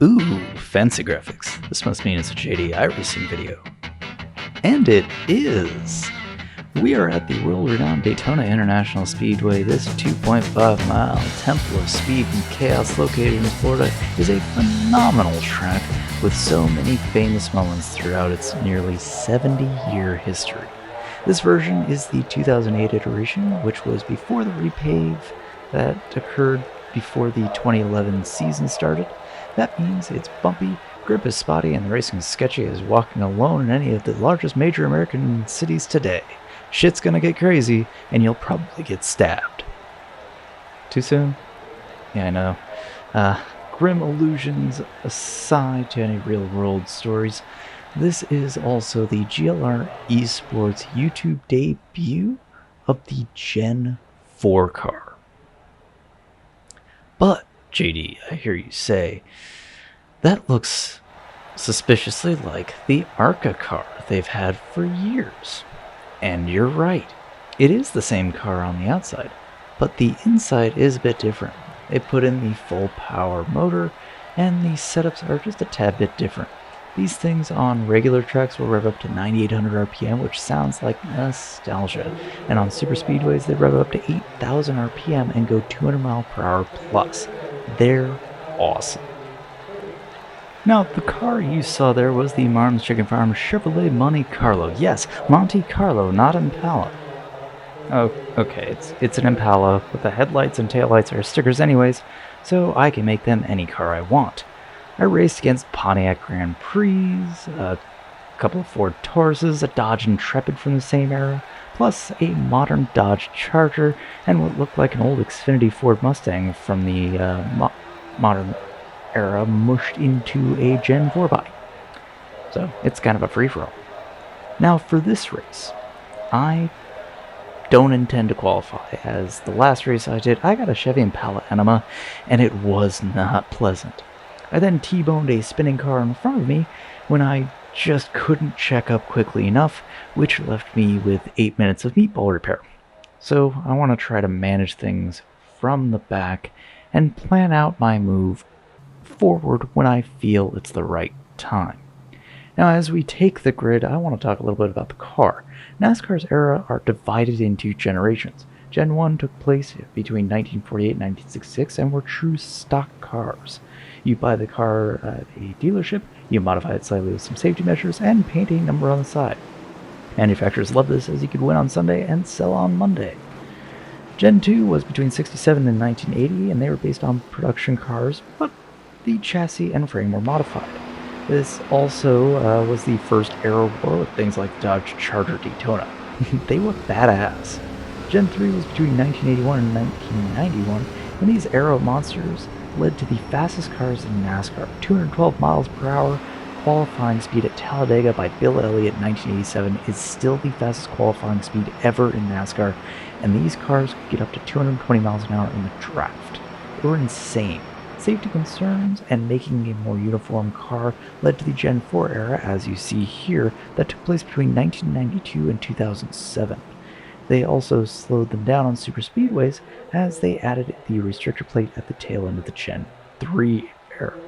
Ooh, fancy graphics. This must mean it's a JD iRacing video. And it is! We are at the world-renowned Daytona International Speedway. This 2.5-mile temple of speed and chaos located in Florida is a phenomenal track with so many famous moments throughout its nearly 70-year history. This version is the 2008 iteration, which was before the repave that occurred before the 2011 season started. That means it's bumpy, grip is spotty, and the racing is sketchy as walking alone in any of the largest major American cities today. Shit's gonna get crazy, and you'll probably get stabbed. Too soon? Yeah, I know. Grim allusions aside to any real-world stories, this is also the GLR Esports YouTube debut of the Gen 4 car. But, JD, I hear you say, that looks suspiciously like the ARCA car they've had for years. And you're right, it is the same car on the outside, but the inside is a bit different. They put in the full power motor, and the setups are just a tad bit different. These things on regular tracks will rev up to 9,800 RPM, which sounds like nostalgia, and on super speedways they rev up to 8,000 RPM and go 200 mile per hour plus. They're awesome. Now, the car you saw there was the Martin's Chicken Farm Chevrolet Monte Carlo. Yes, Monte Carlo, not Impala. Oh, okay, it's an Impala, but the headlights and taillights are stickers anyways, so I can make them any car I want. I raced against Pontiac Grand Prix, a couple of Ford Tauruses, a Dodge Intrepid from the same era, plus a modern Dodge Charger, and what looked like an old Xfinity Ford Mustang from the modern era mushed into a Gen 4 body. So it's kind of a free-for-all. Now for this race, I don't intend to qualify, as the last race I did, I got a Chevy Impala Enema, and it was not pleasant. I then T-boned a spinning car in front of me when I just couldn't check up quickly enough, which left me with 8 minutes of meatball repair. So I want to try to manage things from the back and plan out my move forward when I feel it's the right time. Now, as we take the grid, I want to talk a little bit about the car. NASCAR's era are divided into generations. Gen 1 took place between 1948 and 1966 and were true stock cars. You buy the car at a dealership, you modify it slightly with some safety measures, and paint a number on the side. Manufacturers loved this as you could win on Sunday and sell on Monday. Gen 2 was between 67 and 1980, and they were based on production cars, but the chassis and frame were modified. This also was the first era war with things like Dodge Charger Daytona. They were badass. Gen 3 was between 1981 and 1991, and these aero monsters led to the fastest cars in NASCAR. 212 miles per hour qualifying speed at Talladega by Bill Elliott in 1987 is still the fastest qualifying speed ever in NASCAR, and these cars could get up to 220 miles an hour in the draft. They were insane. Safety concerns and making a more uniform car led to the Gen 4 era, as you see here, that took place between 1992 and 2007. They also slowed them down on super speedways as they added the restrictor plate at the tail end of the Gen 3 era.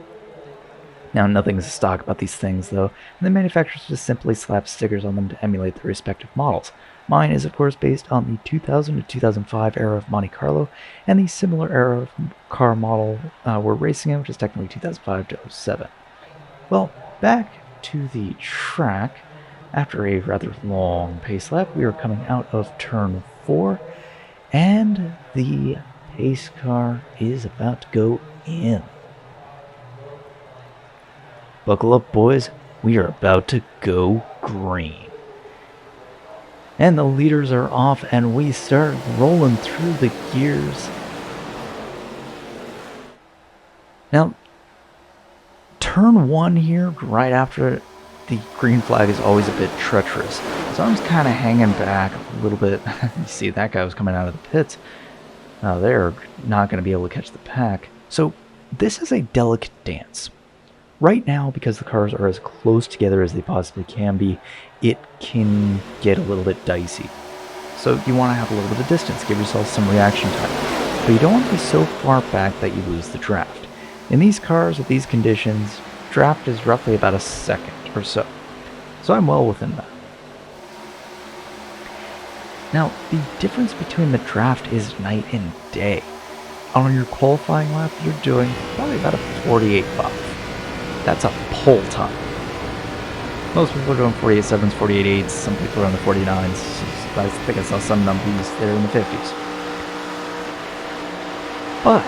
Now, nothing's stock about these things though, and the manufacturers just simply slap stickers on them to emulate their respective models. Mine is of course based on the 2000 to 2005 era of Monte Carlo, and the similar era of car model we're racing in, which is technically 2005 to 07. Well, back to the track. After a rather long pace lap, we are coming out of turn 4, and the pace car is about to go in. Buckle up, boys. We are about to go green. And the leaders are off, and we start rolling through the gears. Now, turn 1 here, right after the green flag, is always a bit treacherous. So I'm just kind of hanging back a little bit. You see, that guy was coming out of the pits. They're not going to be able to catch the pack. So this is a delicate dance. Right now, because the cars are as close together as they possibly can be, it can get a little bit dicey. So you want to have a little bit of distance, give yourself some reaction time. But you don't want to be so far back that you lose the draft. In these cars with these conditions, draft is roughly about a second or so. So I'm well within that. Now, the difference between the draft is night and day. On your qualifying lap, you're doing probably about a 48.5. That's a pole time. Most people are doing 48.7s, 48.8s, some people are in the 49s. I think I saw some numbers there in the 50s. But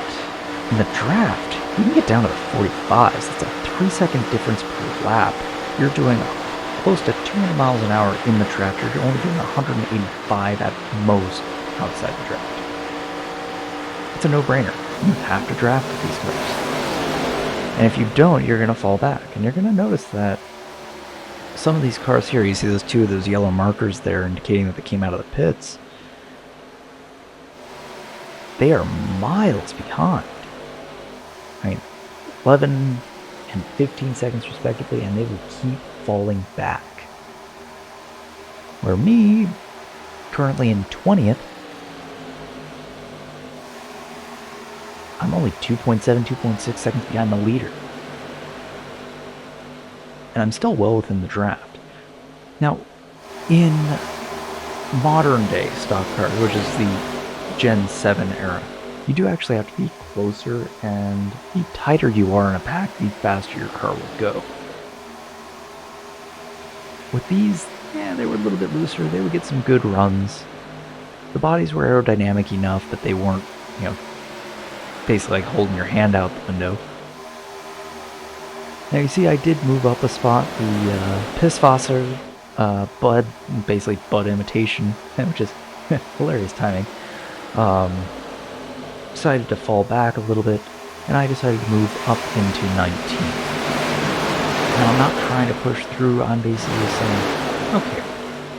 in the draft, you can get down to the 45s. That's a 3-second difference per lap. You're doing close to 200 miles an hour in the draft. You're only doing 185 at most outside the draft. It's a no-brainer. You have to draft with these cars. And if you don't, you're going to fall back. And you're going to notice that some of these cars here, you see those two of those yellow markers there indicating that they came out of the pits. They are miles behind. I mean, 11 and 15 seconds respectively, and they will keep falling back. Where me, currently in 20th, I'm only 2.7, 2.6 seconds behind the leader. And I'm still well within the draft. Now, in modern day stock cars, which is the Gen 7 era, you do actually have to be closer, and the tighter you are in a pack, the faster your car will go. With these, they were a little bit looser. They would get some good runs. The bodies were aerodynamic enough that they weren't, basically like holding your hand out the window. Now you see I did move up a spot. The Pisswasser Bud, basically Bud imitation, which is hilarious timing, decided to fall back a little bit, and I decided to move up into 19. Now I'm not trying to push through, I'm basically saying, okay,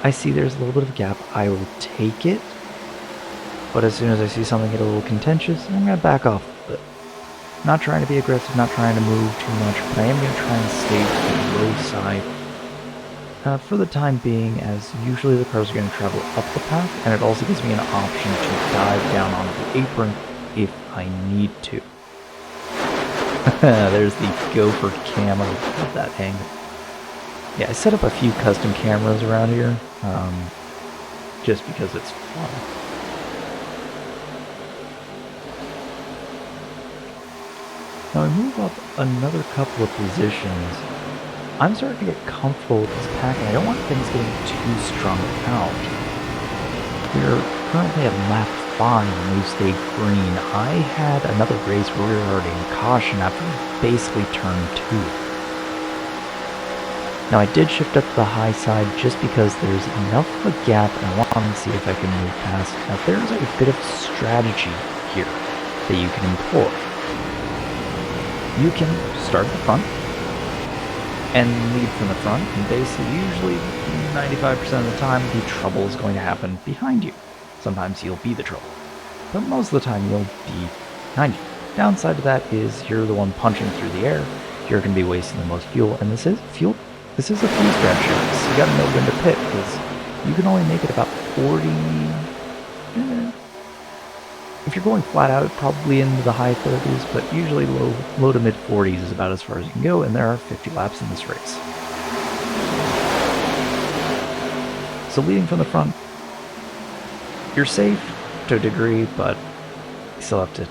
I see there's a little bit of a gap, I will take it, but as soon as I see something get a little contentious, I'm going to back off a bit. Not trying to be aggressive, not trying to move too much, but I am going to try and stay to the low side for the time being, as usually the cars are going to travel up the path, and it also gives me an option to dive down onto the apron if I need to. There's the gopher cam. I love that angle. Yeah, I set up a few custom cameras around here, just because it's fun. Now I move up another couple of positions. I'm starting to get comfortable with this pack, and I don't want things getting too strung out. We're currently at lap 5 and we stayed green. I had another race where we were already in caution after basically turn 2. Now I did shift up to the high side just because there's enough of a gap, and I want to see if I can move past. Now there's a bit of strategy here that you can employ. You can start at the front and lead from the front, and basically usually 95% of the time the trouble is going to happen behind you. Sometimes you'll be the trouble, but most of the time you'll be behind you. Downside to that is you're the one punching through the air, you're going to be wasting the most fuel, and this is a fuel strategy. So you got to know when to pit, because you can only make it about 40... If you're going flat out, probably into the high 30s, but usually low to mid 40s is about as far as you can go, and there are 50 laps in this race. So leading from the front, you're safe to a degree, but you still have to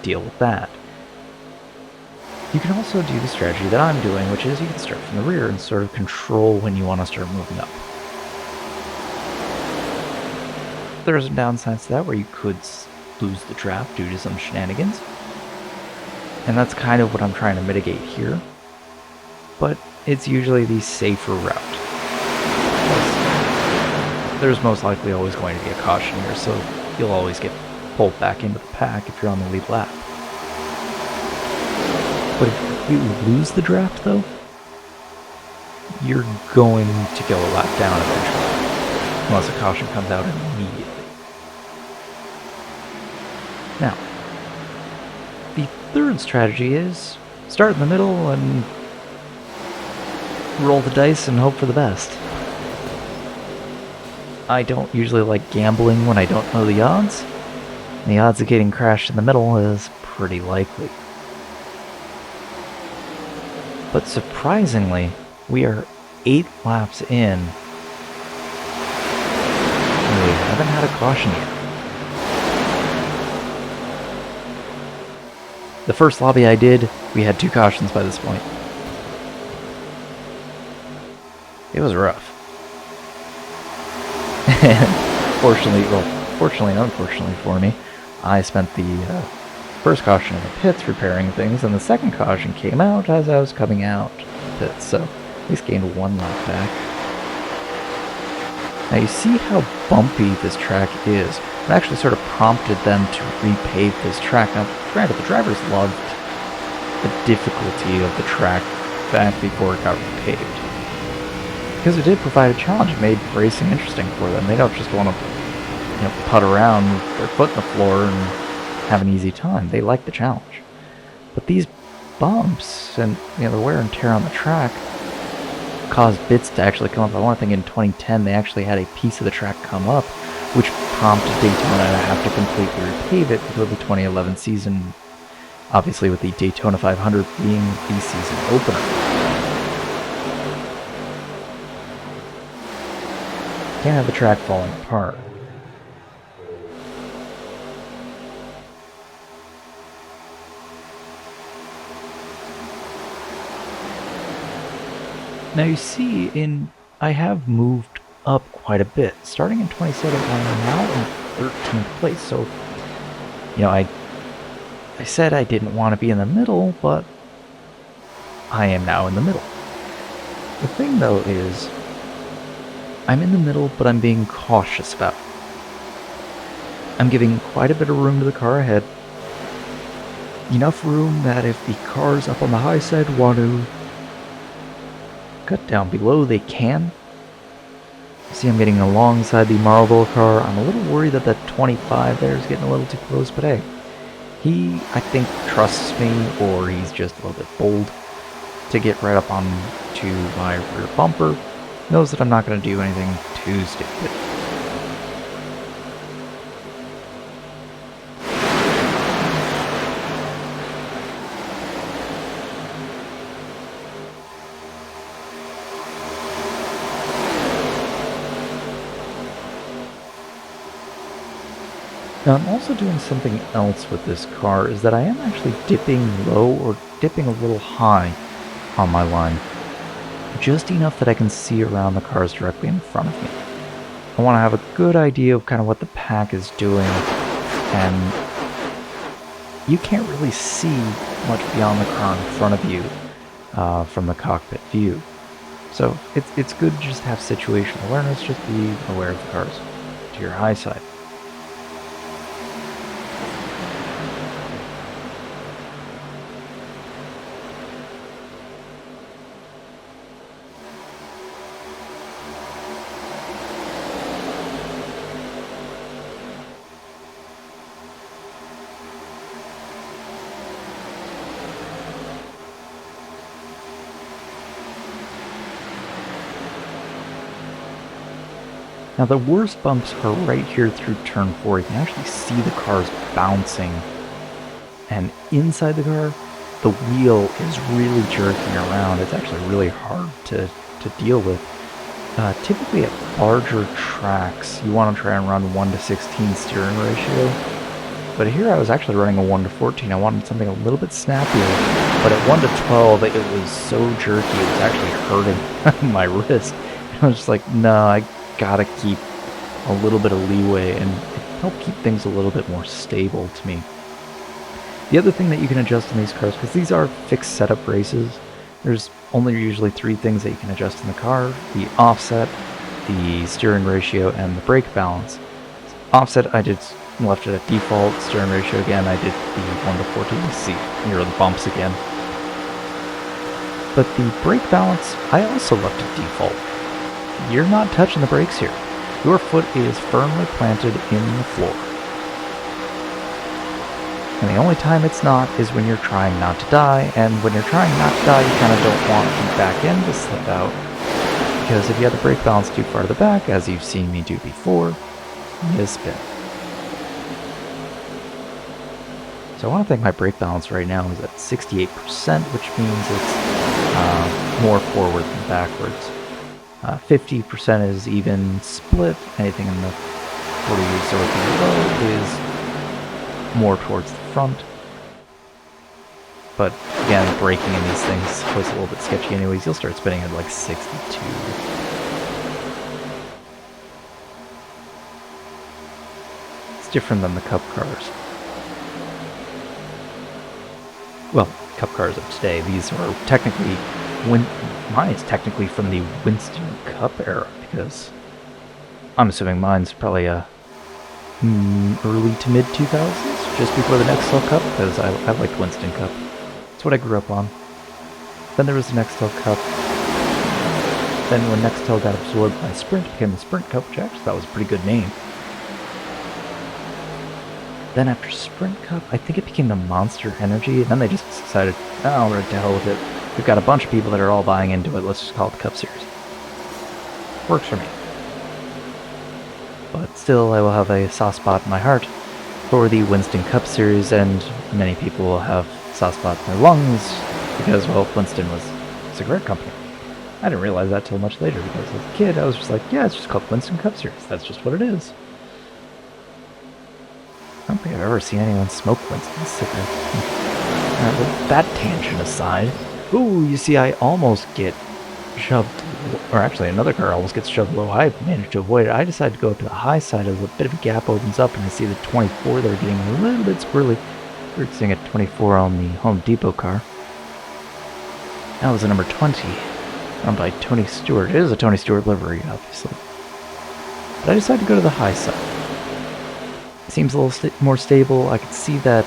deal with that. You can also do the strategy that I'm doing, which is you can start from the rear and sort of control when you want to start moving up. There are some downsides to that where you could lose the draft due to some shenanigans, and that's kind of what I'm trying to mitigate here, but it's usually the safer route. There's most likely always going to be a caution here, so you'll always get pulled back into the pack if you're on the lead lap. But if you lose the draft though, you're going to go a lap down eventually, unless a caution comes out immediately. Now, the third strategy is start in the middle and roll the dice and hope for the best. I don't usually like gambling when I don't know the odds. The odds of getting crashed in the middle is pretty likely. But surprisingly, we are 8 laps in. And we haven't had a caution yet. The first lobby I did, we had 2 cautions by this point. It was rough. And fortunately and unfortunately for me, I spent the first caution in the pits repairing things, and the second caution came out as I was coming out the pits, so at least gained 1 lap back. Now you see how bumpy this track is. It actually sort of prompted them to repave this track. Now, granted, the drivers loved the difficulty of the track back before it got repaved, because it did provide a challenge. It made racing interesting for them. They don't just want to, putt around with their foot in the floor and have an easy time. They like the challenge. But these bumps and the wear and tear on the track caused bits to actually come up. I want to think in 2010 they actually had a piece of the track come up, which prompted Daytona to have to completely repave it for the 2011 season, obviously with the Daytona 500 being the season opener. Can't have the track falling apart. Now you see, I have moved up quite a bit. Starting in 27, I'm now in 13th place. So, I said I didn't want to be in the middle, but I am now in the middle. The thing, though, is I'm in the middle, but I'm being cautious about it. I'm giving quite a bit of room to the car ahead. Enough room that if the cars up on the high side want to cut down below, they can. See, I'm getting alongside the Marlboro car. I'm a little worried that that 25 there is getting a little too close, but hey, he, I think, trusts me, or he's just a little bit bold to get right up on to my rear bumper. Knows that I'm not going to do anything too stupid. Now I'm also doing something else with this car, is that I am actually dipping low or dipping a little high on my line. Just enough that I can see around the cars directly in front of me. I want to have a good idea of kind of what the pack is doing, and you can't really see much beyond the car in front of you from the cockpit view. So it's good to just have situational awareness, just be aware of the cars to your high side. Now the worst bumps are right here through turn 4. You can actually see the cars bouncing, and inside the car, the wheel is really jerking around. It's actually really hard to deal with. Typically at larger tracks, you want to try and run 1:16 steering ratio, but here I was actually running a 1:14. I wanted something a little bit snappier, but at 1:12 it was so jerky it was actually hurting my wrist. I was just like, no, I gotta keep a little bit of leeway and help keep things a little bit more stable to me. The other thing that you can adjust in these cars, because these are fixed setup races, there's only usually 3 things that you can adjust in the car: the offset, the steering ratio, and the brake balance. Offset, I just left it at default. Steering ratio, again, I did the 1:14. You see, here are the bumps again. But the brake balance, I also left at default. You're not touching the brakes here. Your foot is firmly planted in the floor. And the only time it's not is when you're trying not to die, and when you're trying not to die, you kind of don't want the back end to slip out, because if you have the brake balance too far to the back, as you've seen me do before, you spin. So I want to think my brake balance right now is at 68%, which means it's more forward than backwards. 50% is even split. Anything in the 40 or below is more towards the front. But again, braking in these things was a little bit sketchy anyways. You'll start spinning at like 62. It's different than the Cup cars. Well, Cup cars of today. These are technically, mine is technically from the Winston Cup era, because I'm assuming mine's probably a early to mid 2000s, just before the Nextel Cup, because I liked Winston Cup. That's what I grew up on. Then there was the Nextel Cup. Then when Nextel got absorbed by Sprint, it became the Sprint Cup, which I actually thought was a pretty good name. Then after Sprint Cup, I think it became the Monster Energy, and then they just decided, oh, we're to hell with it. We've got a bunch of people that are all buying into it, let's just call it the Cup Series. Works for me. But still, I will have a soft spot in my heart for the Winston Cup Series, and many people will have a soft spot in their lungs, because, well, Winston was a cigarette company. I didn't realize that till much later, because as a kid, I was just like, yeah, it's just called Winston Cup Series. That's just what it is. I don't think I've ever seen anyone smoke Winston cigarettes. That tangent aside, ooh, you see, I almost get shoved, or actually another car almost gets shoved low. I managed to avoid it. I decided to go up to the high side as a bit of a gap opens up, and I see the 24 there getting a little bit squirrely. We're seeing a 24 on the Home Depot car. That was a number 20, run by Tony Stewart. It is a Tony Stewart livery, obviously. But I decided to go to the high side. Seems a little more stable. I can see that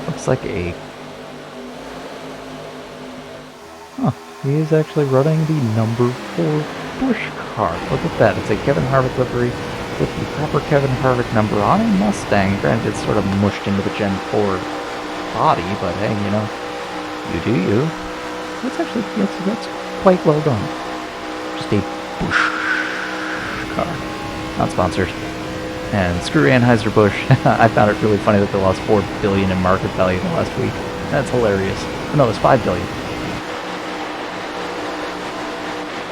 looks like a... Huh, he is actually running the number 4 Busch car. Look at that. It's a Kevin Harvick livery with the proper Kevin Harvick number on a Mustang. Granted, it's sort of mushed into the Gen 4 body, but hey, you know, you do you. That's actually, that's quite well done. Just a Busch car. Not sponsored. And screw Anheuser-Busch. I found it really funny that they lost $4 billion in market value the last week. That's hilarious. No, it was $5 billion.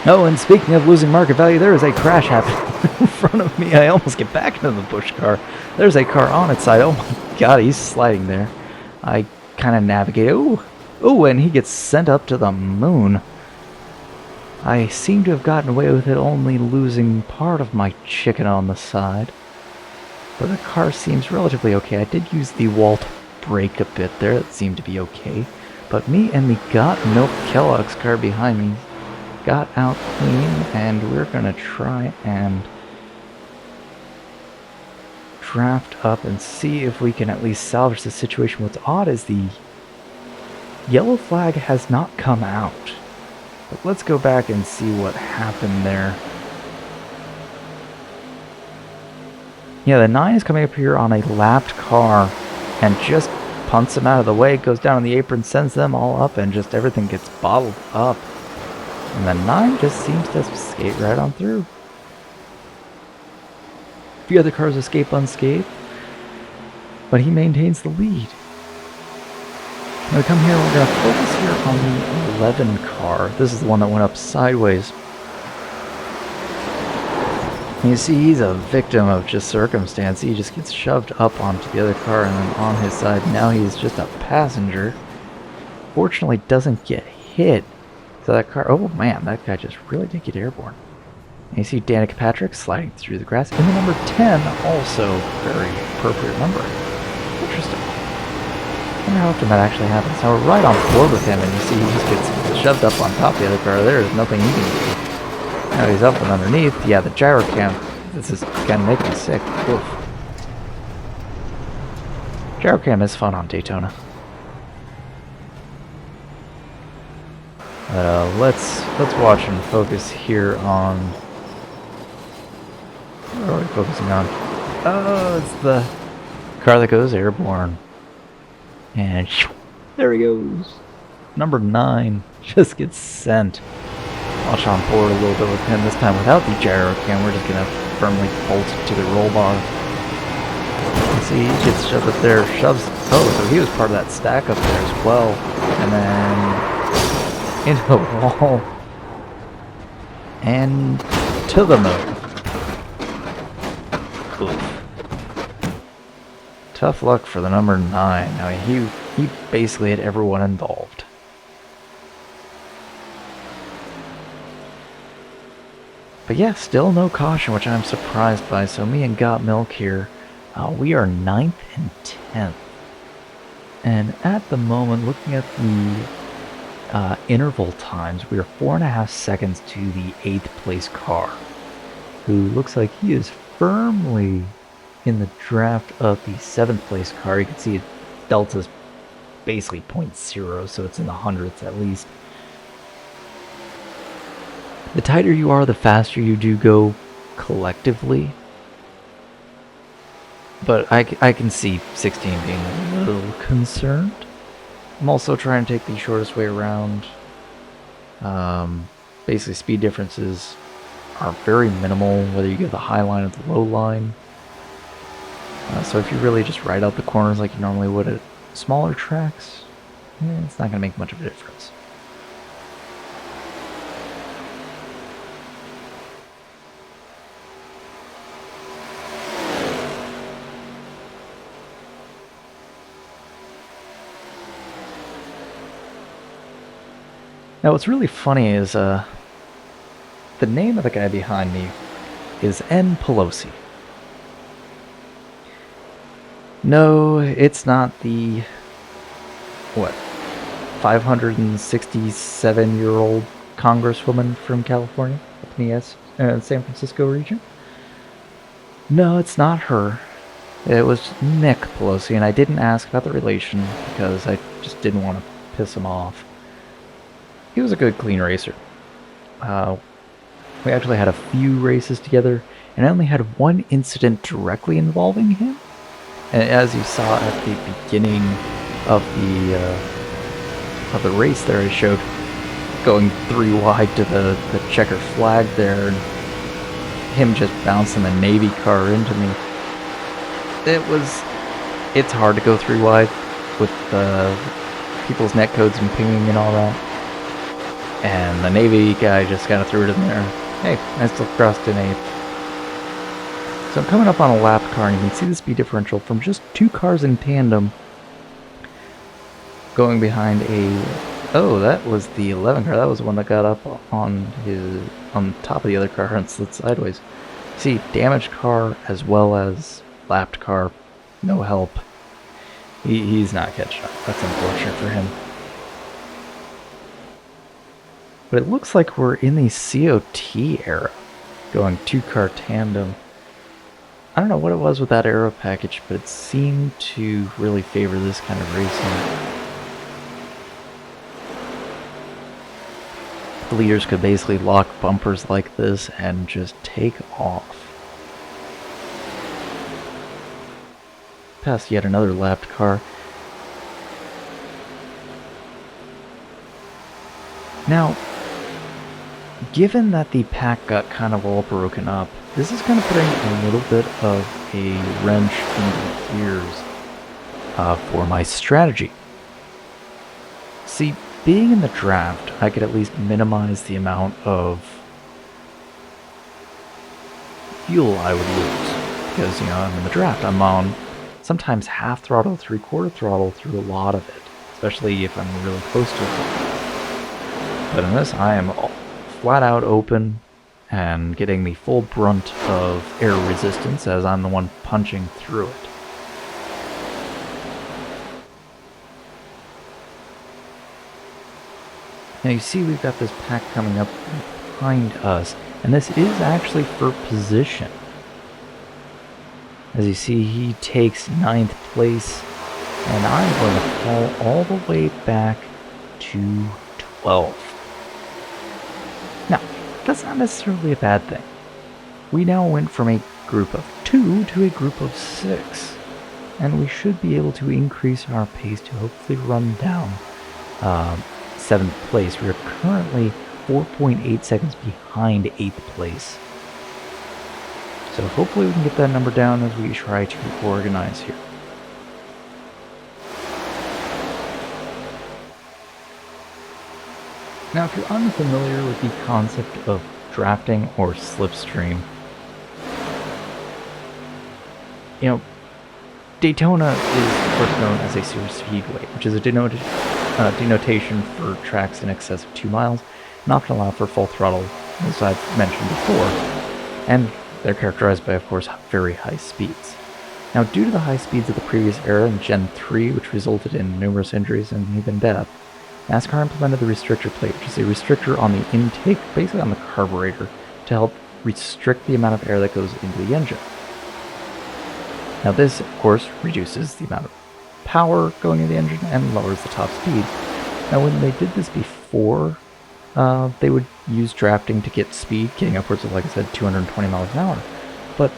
Oh, and speaking of losing market value, there is a crash happening in front of me. I almost get back into the Busch car. There's a car on its side. Oh my god, he's sliding there. I kind of navigate. Ooh, and he gets sent up to the moon. I seem to have gotten away with it, only losing part of my chicken on the side. But the car seems relatively okay. I did use the wall to brake a bit there. It seemed to be okay. But me and the Got Milk Kellogg's car behind me got out clean, and we're going to try and draft up and see if we can at least salvage the situation. What's odd is the yellow flag has not come out. But let's go back and see what happened there. Yeah, the 9 is coming up here on a lapped car and just punts them out of the way, goes down on the apron, sends them all up, and just everything gets bottled up. And the 9 just seems to skate right on through. A few other cars escape unscathed, but he maintains the lead. When we come here, we're going to focus here on the 11 car. This is the one that went up sideways. You see, he's a victim of just circumstance. He just gets shoved up onto the other car and then on his side. Now he's just a passenger. Fortunately, doesn't get hit. So that car, oh man, that guy just really did get airborne. And you see Danica Patrick sliding through the grass. And the number 10, also very appropriate number. Interesting. I wonder how often that actually happens. Now we're right on board with him, and you see he just gets shoved up on top of the other car. There is nothing he can do. Now he's up and underneath. Yeah, the gyro cam. This is gonna make me sick. Oof. Gyro cam is fun on Daytona. Let's watch and focus here on. What are we focusing on? Oh, it's the car that goes airborne. And there he goes. Number 9 just gets sent. Watch on board a little bit with him, this time without the gyro cam. We're just going to firmly bolt to the roll bar. See, he gets shoved up there, shoves... Oh, so he was part of that stack up there as well. And then... into the wall. And... to the moon. Oof. Tough luck for the number 9. I mean, he basically had everyone involved. But yeah, still no caution, which I'm surprised by. So me and Got Milk here, we are 9th and 10th. And at the moment, looking at the interval times, we are 4.5 seconds to the 8th place car, who looks like he is firmly in the draft of the 7th place car. You can see Delta's basically 0.0, so it's in the hundredths at least. The tighter you are, the faster you do go collectively. But I can see 16 being a little concerned. I'm also trying to take the shortest way around. Basically, speed differences are very minimal, whether you get the high line or the low line. So if you really just ride out the corners like you normally would at smaller tracks, it's not going to make much of a difference. Now what's really funny is the name of the guy behind me is N. Pelosi. No, it's not the, 567-year-old congresswoman from California, up in the San Francisco region. No, it's not her. It was Nick Pelosi, and I didn't ask about the relation because I just didn't want to piss him off. He was a good, clean racer. We actually had a few races together, and I only had one incident directly involving him. And as you saw at the beginning of the race there, I showed going 3 wide to the checkered flag there, and him just bouncing the Navy car into me. It's hard to go 3 wide with people's net codes and pinging and all that. And the Navy guy just kind of threw it in there. Hey, I still crossed in 8th. So I'm coming up on a lapped car, and you can see the speed differential from just 2 cars in tandem going behind a... Oh, that was the 11 car. That was the one that got up on top of the other car and slid sideways. See, damaged car as well as lapped car. No help. He's not catching up. That's unfortunate for him. But it looks like we're in the COT era, going 2-car tandem. I don't know what it was with that aero package, but it seemed to really favor this kind of racing. The leaders could basically lock bumpers like this and just take off. Past yet another lapped car. Now, given that the pack got kind of all broken up, this is kind of putting a little bit of a wrench in the gears for my strategy. See, being in the draft, I could at least minimize the amount of fuel I would lose. Because, I'm in the draft. I'm on sometimes half throttle, 3/4 throttle through a lot of it. Especially if I'm really close to it. But in this, I am flat out open and getting the full brunt of air resistance as I'm the one punching through it. Now you see we've got this pack coming up behind us, and this is actually for position. As you see, he takes 9th place, and I'm going to fall all the way back to 12th. Now, that's not necessarily a bad thing. We now went from a group of 2 to a group of 6, and we should be able to increase our pace to hopefully run down 7th place. We are currently 4.8 seconds behind 8th place. So hopefully we can get that number down as we try to organize here. Now, if you're unfamiliar with the concept of drafting or slipstream, you know, Daytona is, of course, known as a super speedway, which is a denotation for tracks in excess of 2 miles, and often allow for full throttle, as I've mentioned before, and they're characterized by, of course, very high speeds. Now, due to the high speeds of the previous era in Gen 3, which resulted in numerous injuries and even death, NASCAR implemented the restrictor plate, which is a restrictor on the intake, basically on the carburetor, to help restrict the amount of air that goes into the engine. Now this, of course, reduces the amount of power going into the engine and lowers the top speed. Now when they did this before, they would use drafting to get speed, getting upwards of, like I said, 220 miles an hour. But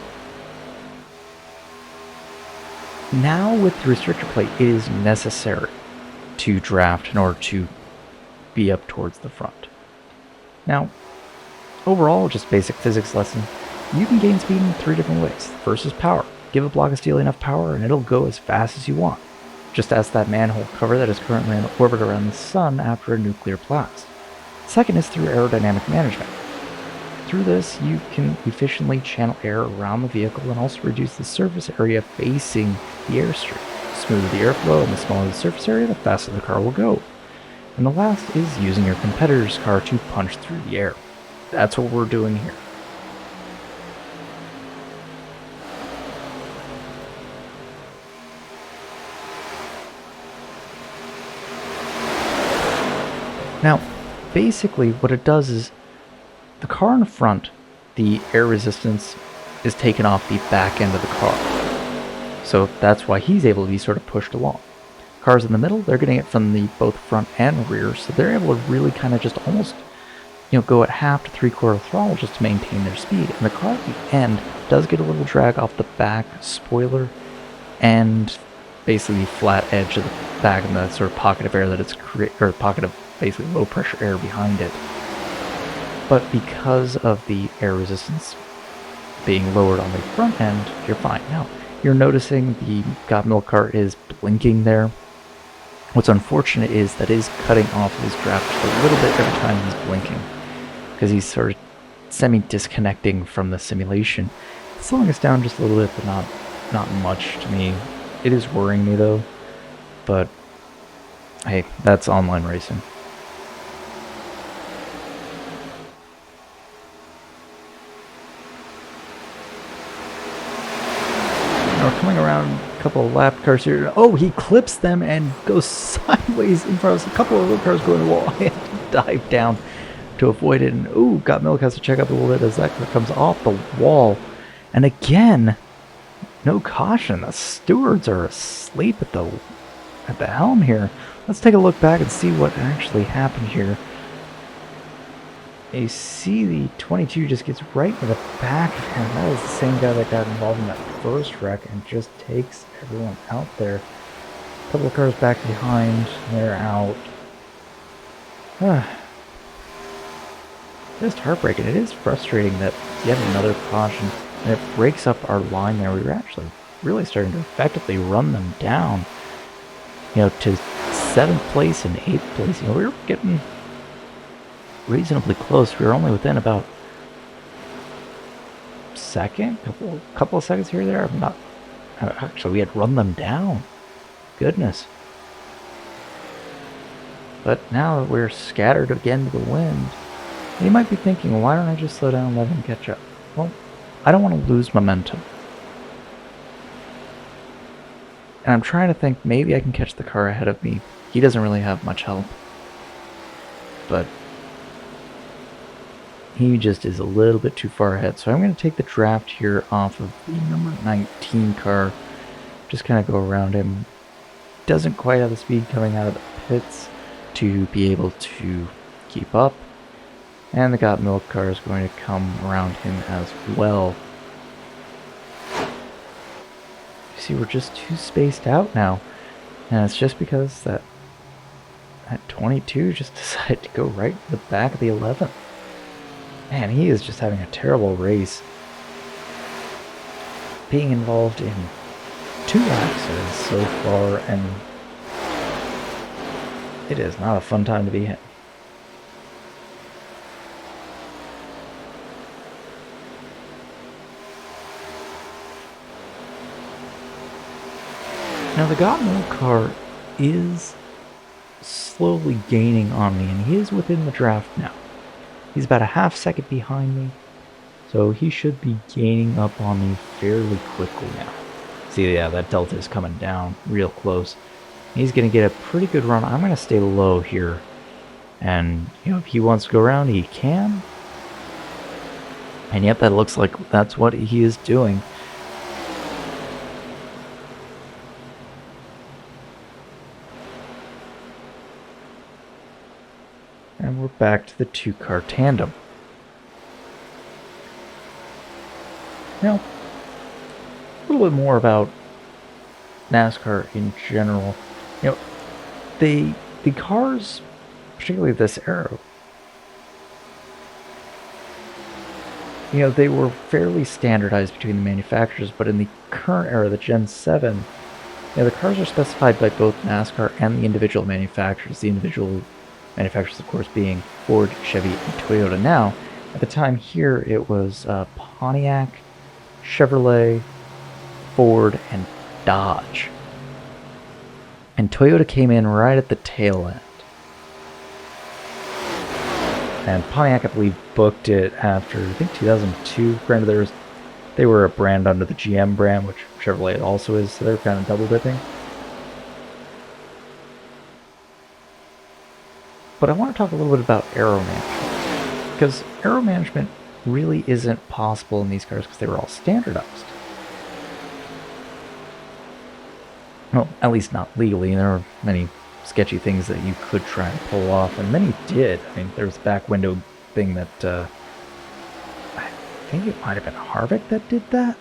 now with the restrictor plate, it is necessary to draft in order to be up towards the front. Now, overall, just basic physics lesson, you can gain speed in 3 different ways. The first is power. Give a block of steel enough power and it'll go as fast as you want. Just ask that manhole cover that is currently in orbit around the sun after a nuclear blast. Second is through aerodynamic management. Through this, you can efficiently channel air around the vehicle and also reduce the surface area facing the airstream. The smoother the airflow and the smaller the surface area, the faster the car will go. And the last is using your competitor's car to punch through the air. That's what we're doing here. Now, basically what it does is the car in front, the air resistance is taken off the back end of the car. So that's why he's able to be sort of pushed along. Cars in the middle, they're getting it from the both front and rear, so they're able to really kind of just almost, go at half to 3/4 throttle just to maintain their speed. And the car at the end does get a little drag off the back spoiler and basically the flat edge of the back and the sort of pocket of air that it's or pocket of basically low pressure air behind it. But because of the air resistance being lowered on the front end, you're fine. Now, you're noticing the Got Milk car is blinking there. What's unfortunate is that is cutting off his draft just a little bit every time he's blinking, because he's sort of semi-disconnecting from the simulation. It's slowing us down just a little bit, but not much to me. It is worrying me though, but hey, that's online racing. Now we're coming around a couple of lap cars here. Oh, he clips them and goes sideways in front of us. A couple of other cars go in the wall. I had to dive down to avoid it. And ooh, Got Milk has to check up a little bit as that car comes off the wall. And again, no caution. The stewards are asleep at the helm here. Let's take a look back and see what actually happened here. You see the 22 just gets right in the back of him. That is the same guy that got involved in that first wreck and just takes everyone out there. A couple of cars back behind, they're out. Just heartbreaking. It is frustrating that yet another caution, and it breaks up our line there. We were actually really starting to effectively run them down, to 7th place and 8th place. We were getting reasonably close. We were only within about couple of seconds here or there. Actually, we had run them down. Goodness. But now that we're scattered again to the wind, you might be thinking, well, why don't I just slow down and let him catch up? Well, I don't want to lose momentum. And I'm trying to think, maybe I can catch the car ahead of me. He doesn't really have much help. But he just is a little bit too far ahead. So I'm going to take the draft here off of the number 19 car. Just kind of go around him. Doesn't quite have the speed coming out of the pits to be able to keep up. And the Got Milk car is going to come around him as well. You see, we're just too spaced out now. And it's just because that 22 just decided to go right in the back of the 11th. Man, he is just having a terrible race. being involved in 2 accidents so far, and it is not a fun time to be in. Now the God Milk car is slowly gaining on me, and he is within the draft now. He's about a half second behind me, so he should be gaining up on me fairly quickly now. See, yeah, that delta is coming down real close. He's going to get a pretty good run. I'm going to stay low here, and if he wants to go around, he can. And yep, that looks like that's what he is doing. And we're back to the 2-car tandem. Now, a little bit more about NASCAR in general. The cars, particularly this era, they were fairly standardized between the manufacturers, but in the current era, the Gen 7, the cars are specified by both NASCAR and the individual manufacturers. The individual manufacturers, of course, being Ford, Chevy, and Toyota. Now, at the time here, it was Pontiac, Chevrolet, Ford, and Dodge. And Toyota came in right at the tail end. And Pontiac, I believe, booked it after, I think, 2002. Granted, they were a brand under the GM brand, which Chevrolet also is, so they're kind of double dipping. But I want to talk a little bit about aero management, because aero management really isn't possible in these cars because they were all standardized. Well, at least not legally. There were many sketchy things that you could try and pull off, and many did. I mean, there was a back window thing that I think it might have been Harvick that did that,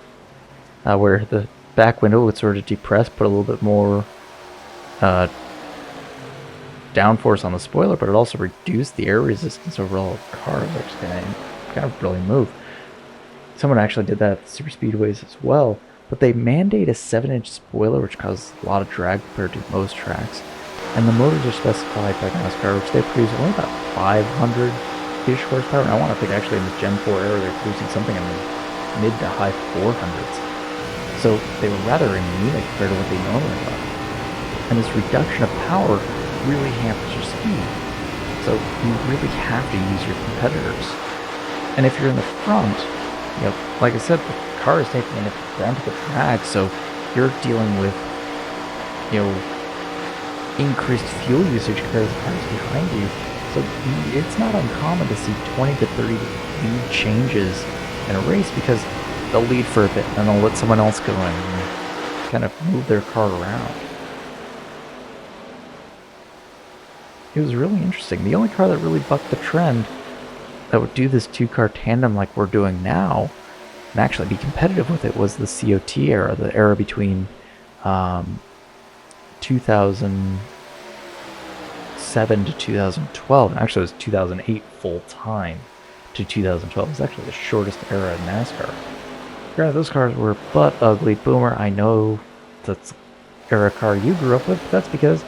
where the back window would sort of depress, put a little bit more downforce on the spoiler, but it also reduced the air resistance overall of the car, which kind of really move. Someone actually did that at the super speedways as well, but they mandate a 7-inch spoiler, which causes a lot of drag compared to most tracks. And the motors are specified by NASCAR, which they produce only about 500-ish horsepower. And I want to think actually in the Gen 4 era they're producing something in the mid to high 400s. So they were rather anemic compared to what they normally are. And this reduction of power really hampers your speed. So you really have to use your competitors. And if you're in the front, like I said, the car is taking it down to the drag, so you're dealing with, increased fuel usage compared to the cars behind you. So it's not uncommon to see 20 to 30 lead changes in a race because they'll lead for a bit and they'll let someone else go in and kind of move their car around. It was really interesting. The only car that really bucked the trend that would do this 2-car tandem like we're doing now and actually be competitive with it was the COT era, the era between 2007 to 2012. And actually it was 2008 full time to 2012. It was actually the shortest era in NASCAR. Granted, those cars were butt ugly. Boomer, I know that's the era car you grew up with, but that's because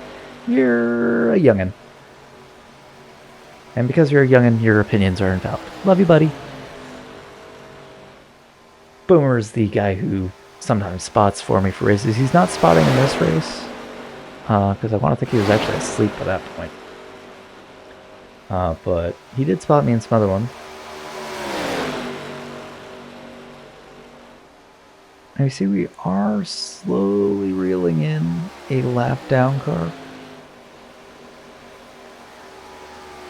you're a youngin'. And because you're a youngin', your opinions are invalid. Love you, buddy. Boomer is the guy who sometimes spots for me for races. He's not spotting in this race, because I want to think he was actually asleep by that point. But he did spot me in some other ones. And you see we are slowly reeling in a lap down car.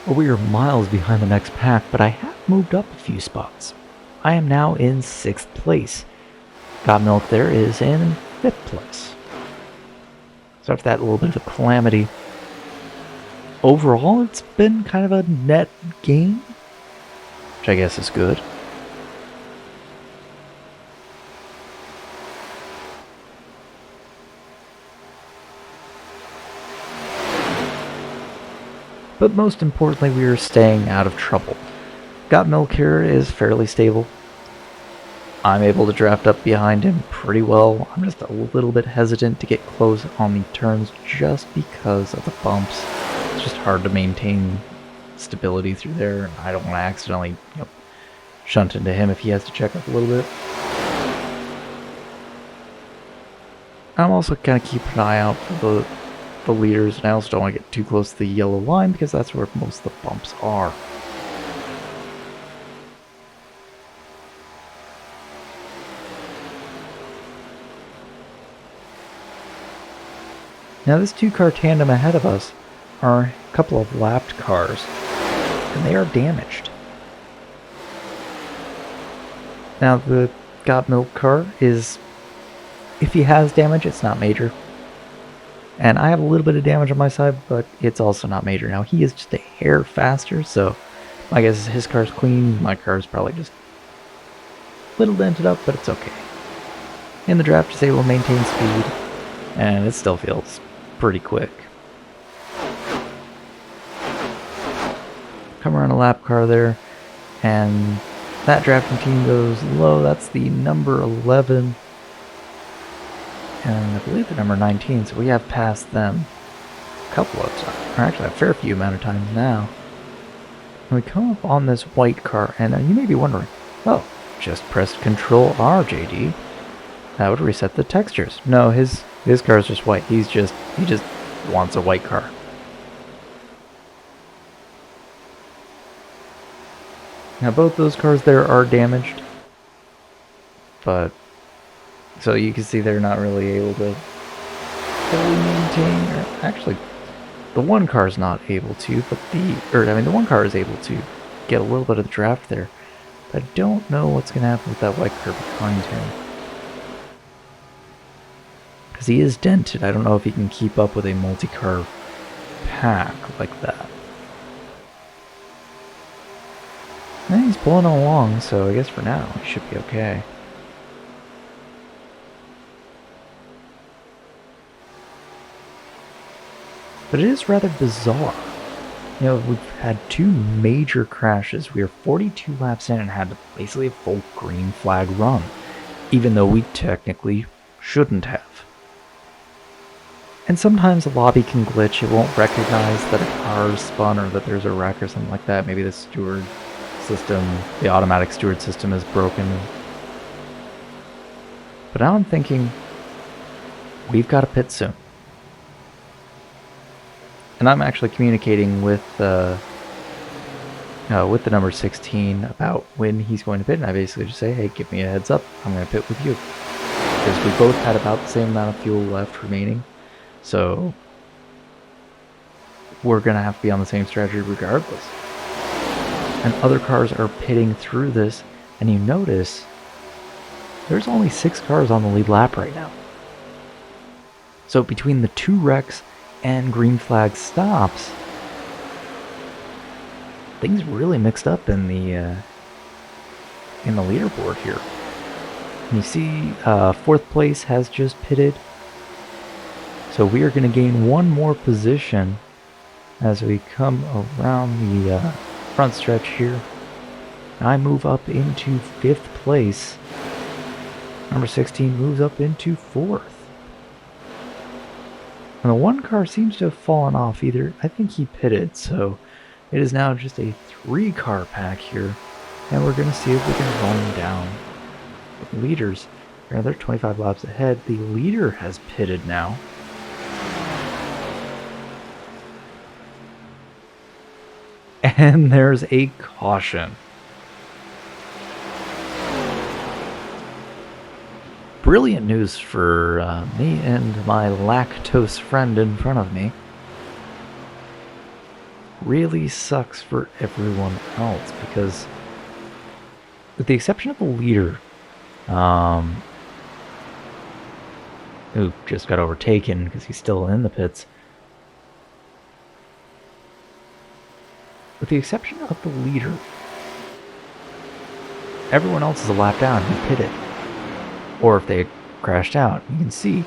Well, we are miles behind the next pack, but I have moved up a few spots. I am now in 6th place. Got Milk there is in 5th place. So after that little bit of a calamity, overall it's been kind of a net gain, which I guess is good. But most importantly, we are staying out of trouble. Got Milk here is fairly stable. I'm able to draft up behind him pretty well. I'm just a little bit hesitant to get close on the turns just because of the bumps. It's just hard to maintain stability through there, and I don't want to accidentally, shunt into him if he has to check up a little bit. I'm also kind of keeping an eye out for the leaders, and I also don't want to get too close to the yellow line because that's where most of the bumps are. Now this two-car tandem ahead of us are a couple of lapped cars, and they are damaged. Now the Got Milk car is, if he has damage, it's not major. And I have a little bit of damage on my side, but it's also not major. Now he is just a hair faster, so my guess is his car's clean, my car's probably just a little dented up, but it's okay. In the draft, just able to maintain speed, and it still feels pretty quick. Come around a lap car there, and that drafting team goes low. That's the number 11. And I believe the number 19, so we have passed them a couple of times, or actually a fair few amount of times now. And we come up on this white car, and you may be wondering, oh, just press Control R, JD. That would reset the textures. No, his car is just white. He just wants a white car. Now both those cars there are damaged, but so you can see they're not really able to fully maintain, or actually the one car is not able to, but the one car is able to get a little bit of the draft there. But I don't know what's going to happen with that white car behind him, because he is dented. I don't know if he can keep up with a multi-car pack like that. And he's pulling along, so I guess for now he should be okay. But it is rather bizarre. We've had two major crashes. We are 42 laps in and had basically a full green flag run, even though we technically shouldn't have. And sometimes the lobby can glitch. It won't recognize that a car is spun or that there's a wreck or something like that. Maybe the steward system, the automatic steward system is broken. But now I'm thinking, we've got to pit soon. And I'm actually communicating with the number 16 about when he's going to pit, and I basically just say, hey, give me a heads up, I'm going to pit with you. Because we both had about the same amount of fuel left remaining, so we're going to have to be on the same strategy regardless. And other cars are pitting through this, and you notice there's only 6 cars on the lead lap right now. So between the 2 wrecks and green flag stops, things really mixed up in the leaderboard here. And you see 4th place has just pitted, so we are going to gain one more position as we come around the front stretch here. I move up into 5th place. Number 16 moves up into 4th. And the one car seems to have fallen off either. I think he pitted, so it is now just a 3-car pack here. And we're going to see if we can run down the leaders. They're 25 laps ahead. The leader has pitted now. And there's a caution. Brilliant news for me and my lactose friend in front of me. Really sucks for everyone else, because with the exception of the leader, who just got overtaken because he's still in the pits, with the exception of the leader, everyone else is a lap down who pitted. Or if they crashed out. You can see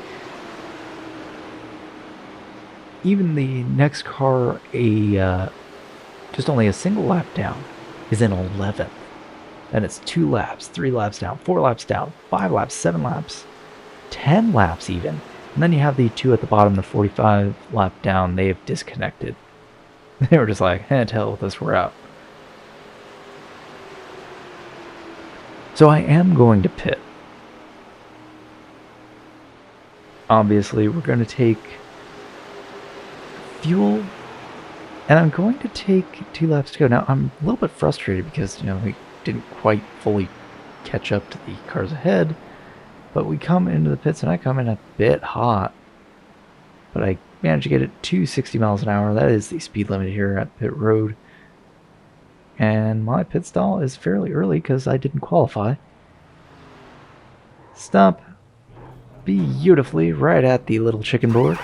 even the next car, just only a single lap down, is in 11th. Then it's 2 laps, 3 laps down, 4 laps down, 5 laps, 7 laps, 10 laps even. And then you have the 2 at the bottom, the 45 lap down, they've disconnected. They were just like, to hell with this, we're out. So I am going to pit. Obviously, we're going to take fuel, and I'm going to take 2 laps to go. Now, I'm a little bit frustrated because, we didn't quite fully catch up to the cars ahead, but we come into the pits, and I come in a bit hot, but I managed to get it to 60 miles an hour. That is the speed limit here at pit road, and my pit stall is fairly early because I didn't qualify. Stop beautifully right at the little chicken board.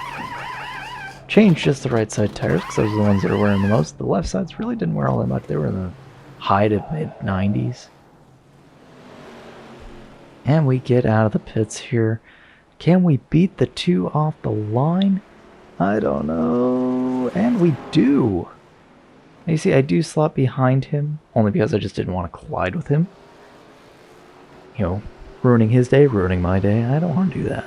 Change just the right side tires because those are the ones that are wearing the most. The left sides really didn't wear all that much. They were in the high to mid 90s. And we get out of the pits here. Can we beat the 2 off the line? I don't know. And we do. You see, I do slot behind him, only because I just didn't want to collide with him. Ruining his day, ruining my day. I don't want to do that.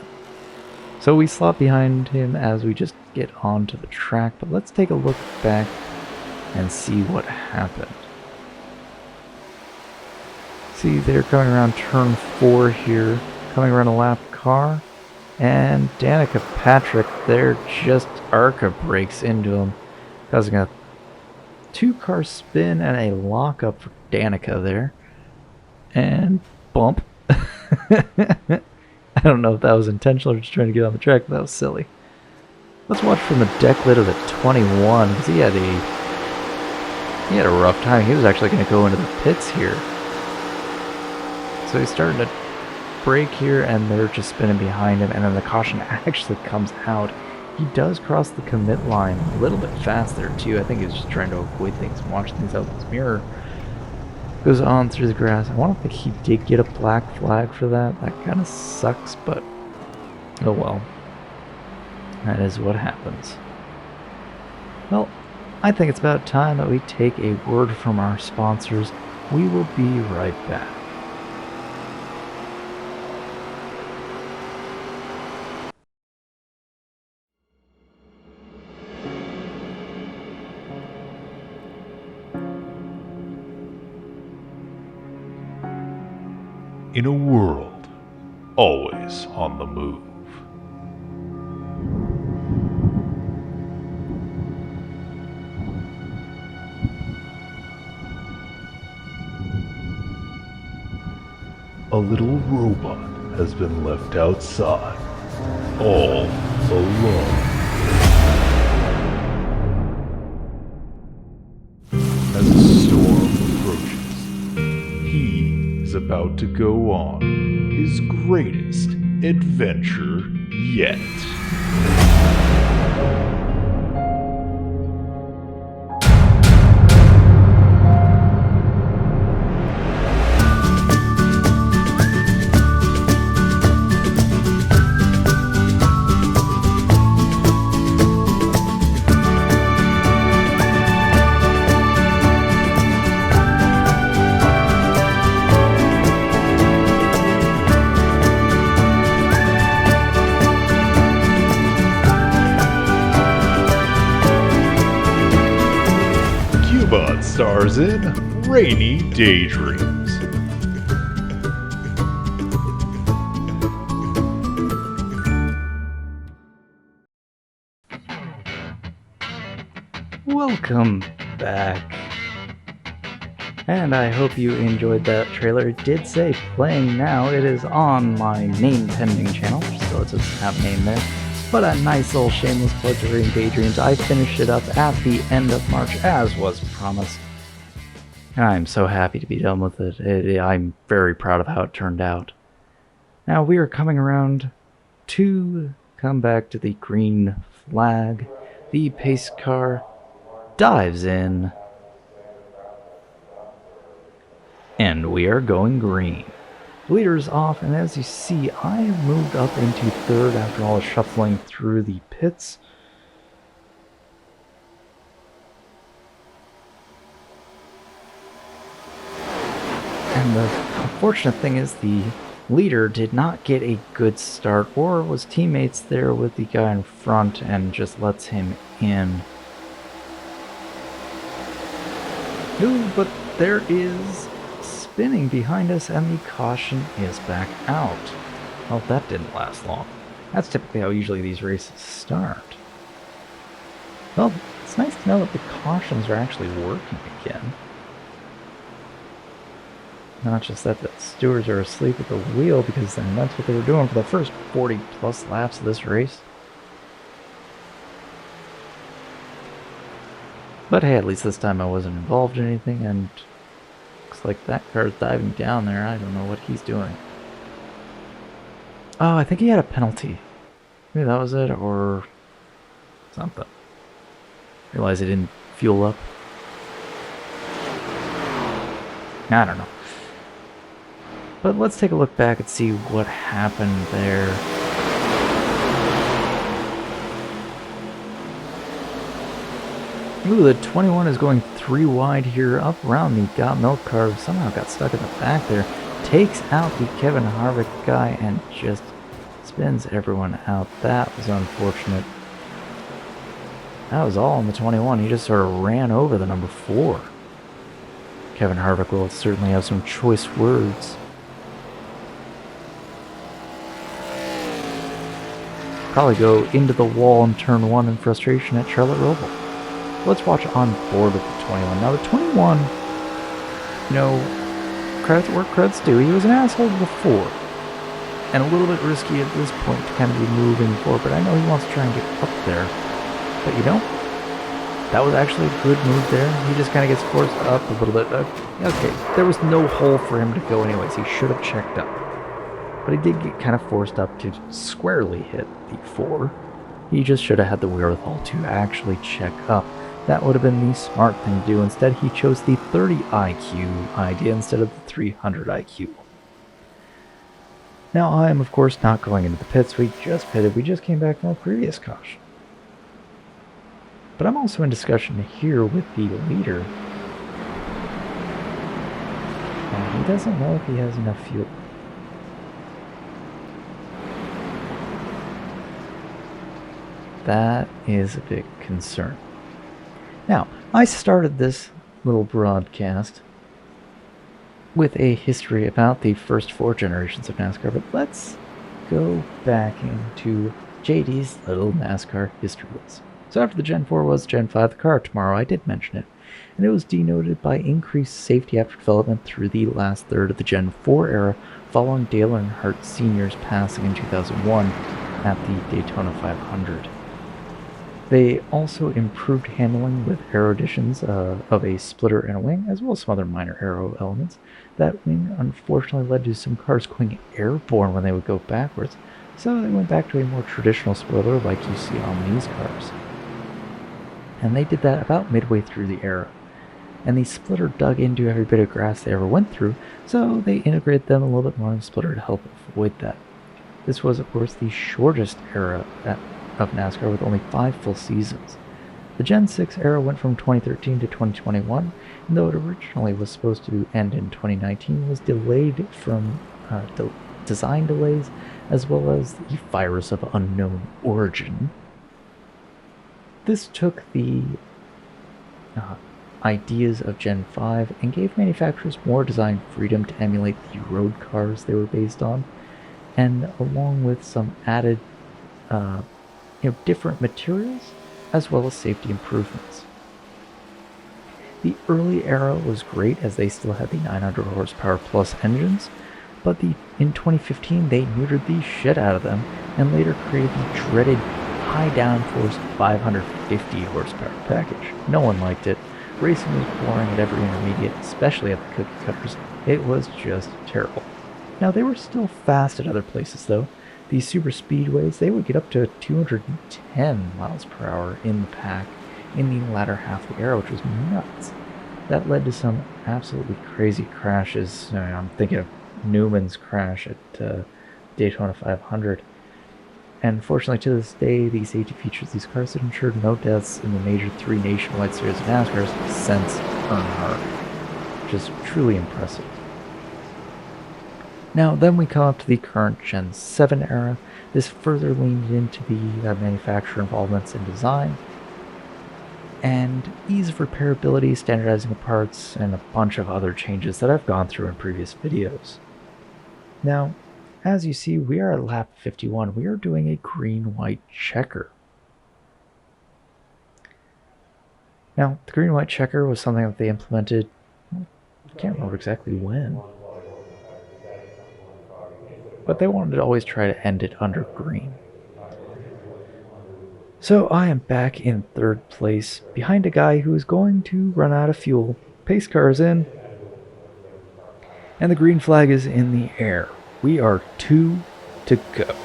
So we slot behind him as we just get onto the track, but let's take a look back and see what happened. See, they're coming around turn 4 here, coming around a lap car, and Danica Patrick there just ARCA breaks into him, causing a 2-car spin and a lockup for Danica there, and bump. I don't know if that was intentional or just trying to get on the track, but that was silly. Let's watch from the deck lid of the 21, because he had a rough time. He was actually going to go into the pits here. So he's starting to brake here, and they're just spinning behind him, and then the caution actually comes out. He does cross the commit line a little bit fast there too. I think he was just trying to avoid things and watch things out his mirror. Goes on through the grass. I want to think he did get a black flag for that. That kind of sucks, but oh well. That is what happens. Well, I think it's about time that we take a word from our sponsors. We will be right back. In a world always on the move, a little robot has been left outside, all alone. As a storm approaches, he is about to go on his greatest adventure yet. Stars in Rainy Daydreams. Welcome back. And I hope you enjoyed that trailer. It did say playing now. It is on my name pending channel, so it doesn't have a name there. But a nice little shameless plug to Rainy Daydreams. I finished it up at the end of March, as was promised. And I'm so happy to be done with it. I'm very proud of how it turned out. Now we are coming around to come back to the green flag. The pace car dives in. And we are going green. Leader's off, and as you see, I moved up into third after all the shuffling through the pits. And the unfortunate thing is the leader did not get a good start, or was teammates there with the guy in front and just lets him in. Ooh, but there is spinning behind us, and the caution is back out. Well, that didn't last long. That's typically how usually these races start. Well, it's nice to know that the cautions are actually working again. Not just that the stewards are asleep at the wheel, because then that's what they were doing for the first 40 plus laps of this race. But hey, at least this time I wasn't involved in anything, and looks like that car's diving down there. I don't know what he's doing. Oh, I think he had a penalty. Maybe that was it, or something. Realize I didn't fuel up. I don't know. But let's take a look back and see what happened there. Ooh, the 21 is going 3 wide here up around the Got Milk car. Somehow got stuck in the back there. Takes out the Kevin Harvick guy and just spins everyone out. That was unfortunate. That was all in the 21. He just sort of ran over the number 4. Kevin Harvick will certainly have some choice words. Probably go into the wall in turn 1 in frustration at Charlotte Roval. Let's watch on board with the 21. Now the 21, you know, credit where credit's due. He was an asshole before, and a little bit risky at this point to kind of be moving forward, but I know he wants to try and get up there. But you know, that was actually a good move there. He just kind of gets forced up a little bit. Okay, there was no hole for him to go anyways. He should have checked up. But he did get kind of forced up to squarely hit the 4. He just should have had the wherewithal to actually check up. That would have been the smart thing to do. Instead, he chose the 30 IQ idea instead of the 300 IQ. Now, I am, of course, not going into the pits. We just pitted. We just came back from our previous caution. But I'm also in discussion here with the leader. And he doesn't know if he has enough fuel. That is a big concern. Now, I started this little broadcast with a history about the first 4 generations of NASCAR, but let's go back into JD's little NASCAR history lesson. So after the Gen 4 was Gen 5, the car tomorrow, I did mention it, and it was denoted by increased safety after development through the last third of the Gen 4 era, following Dale Earnhardt Sr.'s passing in 2001 at the Daytona 500. They also improved handling with aero additions of a splitter and a wing, as well as some other minor aero elements. That wing unfortunately led to some cars going airborne when they would go backwards, so they went back to a more traditional spoiler like you see on these cars. And they did that about midway through the era. And the splitter dug into every bit of grass they ever went through, so they integrated them a little bit more in the splitter to help avoid that. This was, of course, the shortest era of NASCAR with only 5 full seasons. The Gen 6 era went from 2013 to 2021, and though it originally was supposed to end in 2019, was delayed from design delays as well as the virus of unknown origin. This took the ideas of Gen 5 and gave manufacturers more design freedom to emulate the road cars they were based on, and along with some added different materials, as well as safety improvements. The early era was great as they still had the 900 horsepower plus engines, but in 2015 they neutered the shit out of them and later created the dreaded high downforce 550 horsepower package. No one liked it. Racing was boring at every intermediate, especially at the cookie cutters. It was just terrible. Now they were still fast at other places though. These super speedways, they would get up to 210 miles per hour in the pack in the latter half of the era, which was nuts. That led to some absolutely crazy crashes. I'm thinking of Newman's crash at Daytona 500. And fortunately to this day, the safety features of these cars have ensured no deaths in the major 3 nationwide series of NASCAR since Earnhardt, which is truly impressive. Now, then we come up to the current Gen 7 era. This further leaned into the manufacturer involvements in design and ease of repairability, standardizing of parts, and a bunch of other changes that I've gone through in previous videos. Now, as you see, we are at lap 51. We are doing a green-white checker. Now, the green-white checker was something that they implemented, I can't remember exactly when, but they wanted to always try to end it under green. So I am back in third place, behind a guy who is going to run out of fuel. Pace car is in, and the green flag is in the air. We are 2 to go.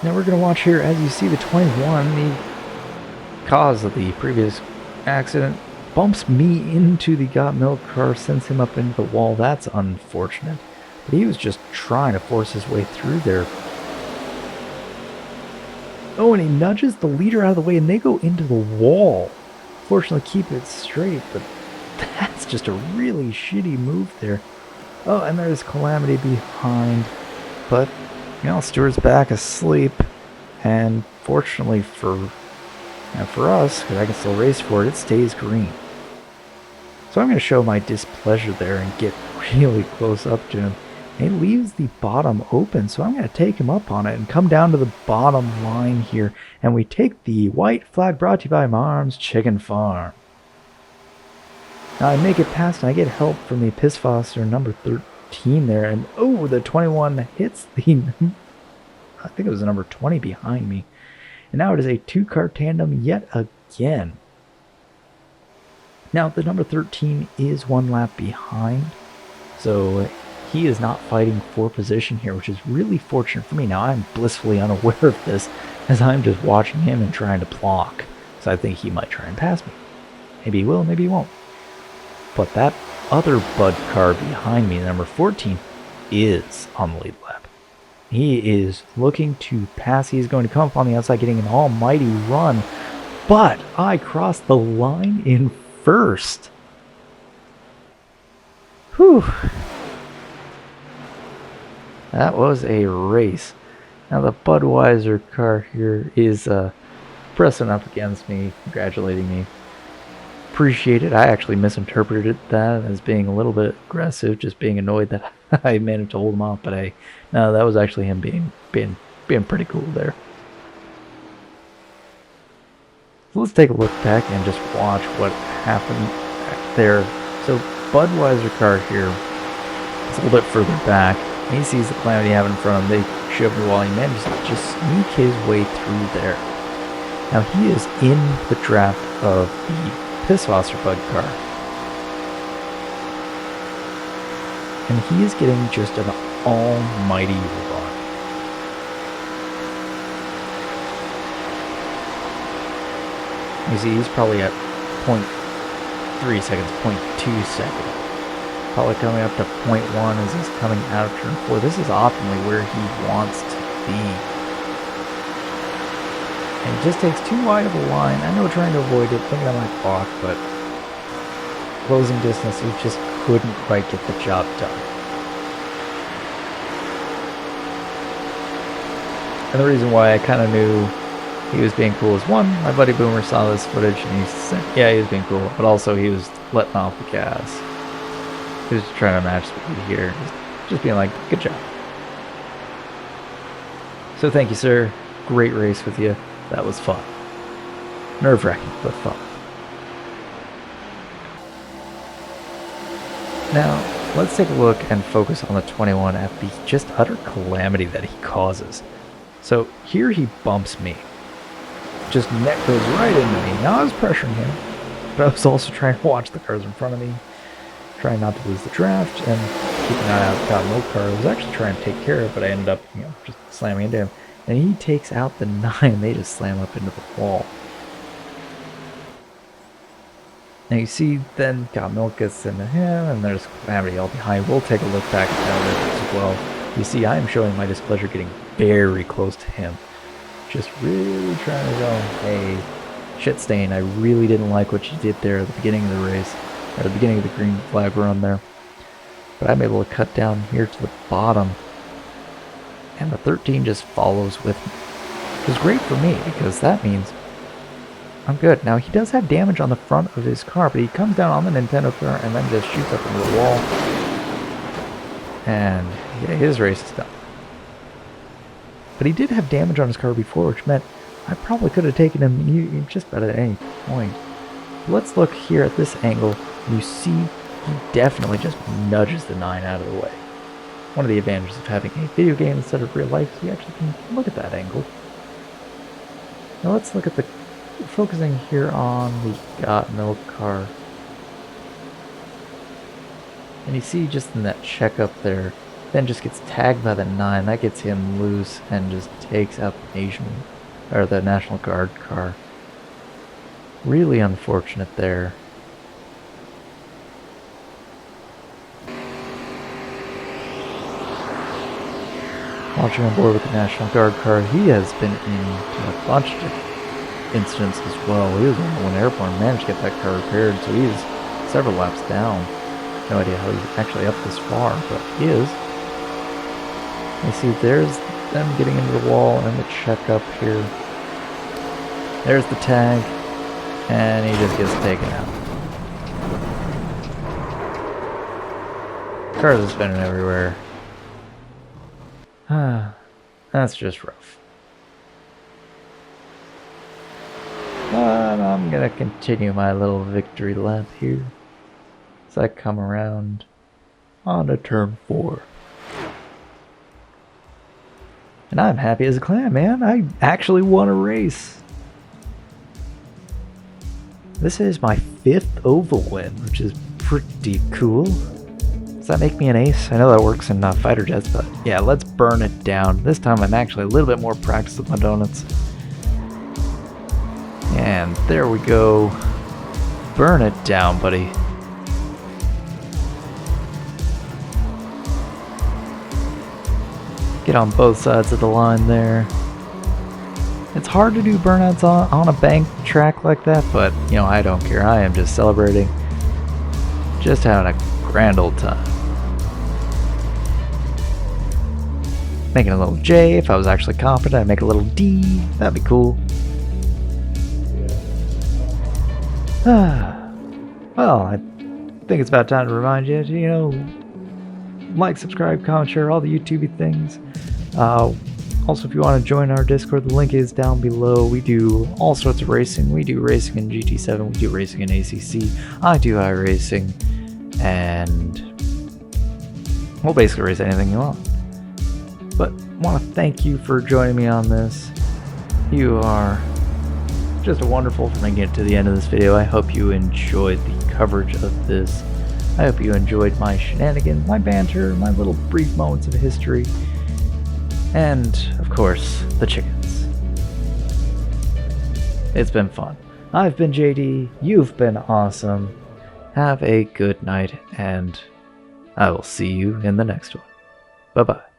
Now we're going to watch here, as you see, the 21, the cause of the previous accident, bumps me into the Got Milk car, sends him up into the wall. That's unfortunate. But he was just trying to force his way through there. Oh, and he nudges the leader out of the way, and they go into the wall. Fortunately, keep it straight, but that's just a really shitty move there. Oh, and there's Calamity behind. But, you know, Stewards back asleep. And fortunately for us, because I can still race for it, it stays green. So I'm going to show my displeasure there and get really close up to him. And he leaves the bottom open, so I'm going to take him up on it and come down to the bottom line here. And we take the white flag brought to you by Marm's Chicken Farm. Now I make it past and I get help from the Pissfoster number 13 there. And oh, the 21 hits the, I think it was the number 20 behind me. And now it is a two-car tandem yet again. Now, the number 13 is one lap behind, so he is not fighting for position here, which is really fortunate for me. Now, I'm blissfully unaware of this, as I'm just watching him and trying to block. So I think he might try and pass me. Maybe he will, maybe he won't. But that other Bud car behind me, number 14, is on the lead lap. He is looking to pass. He's going to come up on the outside, getting an almighty run. But I crossed the line in first. Whew. That was a race. Now the Budweiser car here is pressing up against me, congratulating me. Appreciate it. I actually misinterpreted that as being a little bit aggressive, just being annoyed that I managed to hold him off, but no, that was actually him being pretty cool there. So let's take a look back and just watch what happened back there. So Budweiser car here is a little bit further back. He sees the Calamity having in front of him. They shove the wall. He manages to just sneak his way through there. Now he is in the draft of the Pissfoster Bud car. And he is getting just an almighty run. You see, he's probably at 0.3 seconds, 0.2 seconds. Probably coming up to 0.1 as he's coming out of turn 4. This is optimally where he wants to be. And he just takes too wide of a line. I know trying to avoid it, thinking I might block, but closing distance, he just couldn't quite get the job done. And the reason why I kind of knew he was being cool is, one, my buddy Boomer saw this footage and he said, yeah, he was being cool, but also he was letting off the gas. He was trying to match speed here, just being like, good job. So thank you, sir. Great race with you. That was fun. Nerve-wracking, but fun. Now, let's take a look and focus on the 21 at the just utter calamity that he causes. So here he bumps me. Just neck goes right into me. Now I was pressuring him, but I was also trying to watch the cars in front of me, trying not to lose the draft, and keeping an eye out for the milk car. I was actually trying to take care of it, but I ended up, just slamming into him. And he takes out the 9, they just slam up into the wall. Now you see, then Got Milk gets into him, and there's Calamity all behind. We'll take a look back at that as well. You see, I am showing my displeasure getting very close to him. Just really trying to go, hey, shit stain. I really didn't like what she did there at the beginning of the race, or the beginning of the green flag run there. But I'm able to cut down here to the bottom, and the 13 just follows with me. Which is great for me, because that means I'm good. Now, he does have damage on the front of his car, but he comes down on the Nintendo car and then just shoots up into the wall. And yeah, his race is done. But he did have damage on his car before, which meant I probably could have taken him just about at any point. Let's look here at this angle. You see he definitely just nudges the 9 out of the way. One of the advantages of having a video game instead of real life is you actually can look at that angle. Now let's look at the... focusing here on the Got Milk car. And you see just in that checkup there, Ben just gets tagged by the 9. That gets him loose and just takes out the National Guard car. Really unfortunate there. Launching on board with the National Guard car, he has been in a bunch of incidents as well. He was on one airplane, managed to get that car repaired, so he's several laps down. No idea how he's actually up this far, but he is. You see, there's them getting into the wall and the checkup here. There's the tag, and he just gets taken out. Cars are spinning everywhere. That's just rough. But I'm gonna continue my little victory lap here as I come around onto turn 4. And I'm happy as a clam, man. I actually won a race. This is my 5th oval win, which is pretty cool. Does that make me an ace? I know that works in fighter jets, but yeah, let's burn it down. This time I'm actually a little bit more practiced with my donuts. And there we go. Burn it down, buddy. Get on both sides of the line there. It's hard to do burnouts on a bank track like that, but you know, I don't care. I am just celebrating. Just having a grand old time. Making a little J. If I was actually confident, I'd make a little D. That'd be cool. Well, I think it's about time to remind you, you know, like, subscribe, comment, share, all the YouTubey things. Also, if you want to join our Discord, the link is down below. We do all sorts of racing. We do racing in GT7, we do racing in ACC, I do iRacing, and we'll basically race anything you want. But I want to thank you for joining me on this. You are just wonderful for making it to the end of this video. I hope you enjoyed the coverage of this. I hope you enjoyed my shenanigans, my banter, my little brief moments of history, and, of course, the chickens. It's been fun. I've been JD, you've been awesome. Have a good night, and I will see you in the next one. Bye-bye.